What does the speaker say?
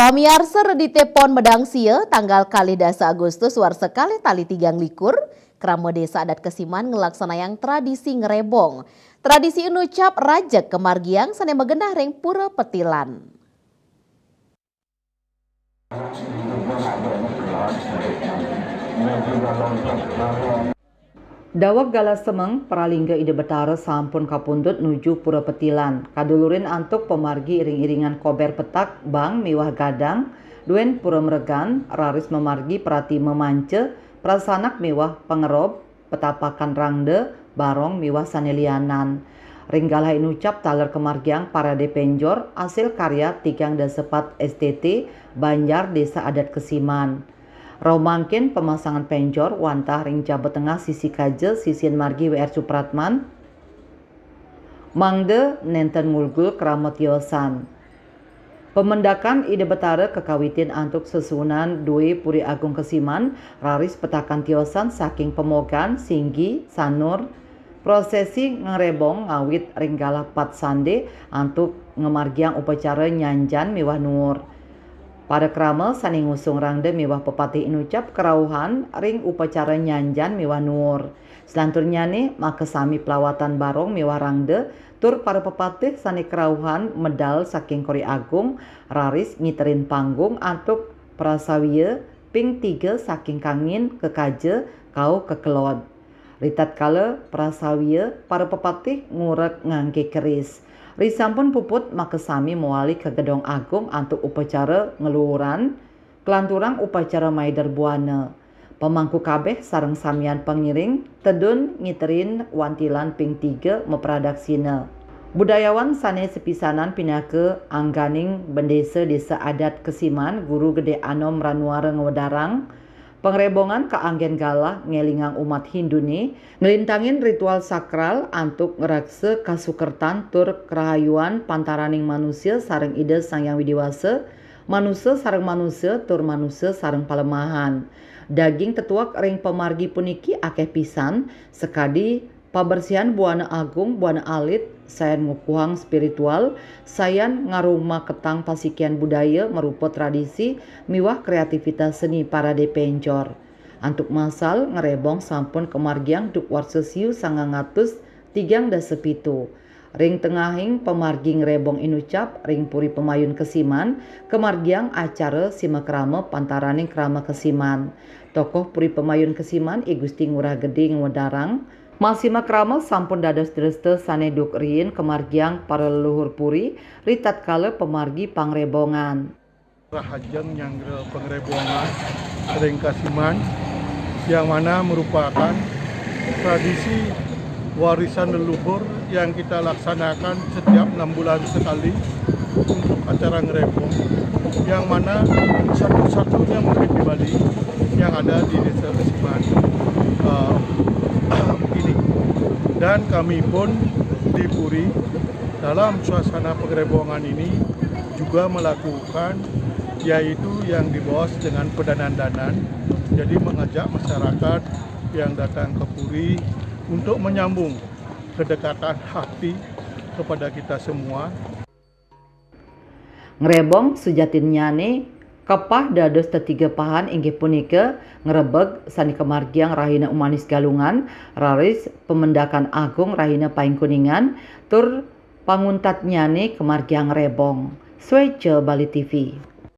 Pamiarsa redite pon medang sia tanggal kali dasa Agustus war sekali tali 3 likur, kerama desa adat Kesiman ngelaksana tradisi ngerebong. Tradisi ucap rajak kemargiang sane megenah reng pura petilan. Dawab gala semeng pralingga ide betara sampun kapundut nuju pura petilan. Kadulurin antuk pemargi iring-iringan kober petak bang miwah gadang. Duen pura meregan raris memargi perati memance prasanak miwah pengerob petapakan rangde barong miwah sanelianan. Ringgalah inucap taler kemargiang parade penjor hasil karya tigang dasepat STT Banjar Desa Adat Kesiman. Romangkin pemasangan penjor wantah ring Jawa Tengah sisi kaje sisin margi WR Supratman mangde nenten ngulgul keramat yosan. Pemendakan ide betara kekawitin antuk sesunan dui Puri Agung Kesiman raris petakan tiosan saking pemogan singgi sanur prosesi ngerebong ngawit ringgalah pat sande antuk ngemargiang upacara nyanjan miwah nur. Pada krama sani ngusung rangde miwah pepatih inucap kerauhan ring upacara nyanjan miwah nur. Selanturnya nih maka sami pelawatan barong miwah rangde tur para pepatih sani kerauhan medal saking Kori Agung raris ngiterin panggung antuk prasawiya ping 3 saking kangin kekaje kau kekelod. Ritat kala prasawiya para pepatih ngurek ngangge keris. Risampun puput makesami mewali ke Gedong Agung antuk upacara ngeluhuran kelanturang upacara Maidar Buana. Pemangku kabeh sareng samian pengiring tedun ngiterin wantilan ping 3 mepradaksina. Budayawan sane sepisanan pindah ke angganing bendesa desa adat Kesiman Guru Gede Anom Ranuara Ngewedarang. Pengrebongan keanggen galah ngelingang umat Hindu nih ngelintangin ritual sakral antuk ngerakse kasukertan tur kerahayuan pantaraning manusia sareng ide Sang Yang Widiwasa, manusia sareng manusia tur manusia sareng palemahan. Daging tetuak ring pemargi puniki akeh pisan sekadi pabersihan Buana Agung, Buana Alit, sayan ngukuhang spiritual, sayan ngarumah ketang pasikian budaya merupa tradisi miwah kreativitas seni parade penjor. Antuk masal ngerebong sampun kemargiang duk warsesiu 937. Ring tengahing pemargi ngerebong inucap ring Puri Pemayun Kesiman kemargiang acara simakrama pantaraning krama Kesiman. Tokoh Puri Pemayun Kesiman I Gusti Ngurah Gede Ngewedarang masih makrama sampun dados dreste sane duk rien kemargiang para leluhur Puri ritat kala pemargi pangrebongan. Rahajeng nyanggra pengrebongan ring Kesiman yang mana merupakan tradisi warisan leluhur yang kita laksanakan setiap 6 bulan sekali untuk acara ngerebong yang mana satu-satunya mungkin di Bali yang ada di desa Kesiman ini. Dan kami pun di Puri dalam suasana pengrebongan ini juga melakukan yaitu yang dibawa dengan pedanan-danan, jadi mengajak masyarakat yang datang ke Puri untuk menyambung kedekatan hati kepada kita semua. Ngerebong sujatinnya nih kepah dados tetiga pahan inggih punika ngerebeg sani kemargiang rahina Umanis Galungan raris pemendakan agung rahina Paing Kuningan tur panguntat nyane kemargiang rebong. Swece Bali TV.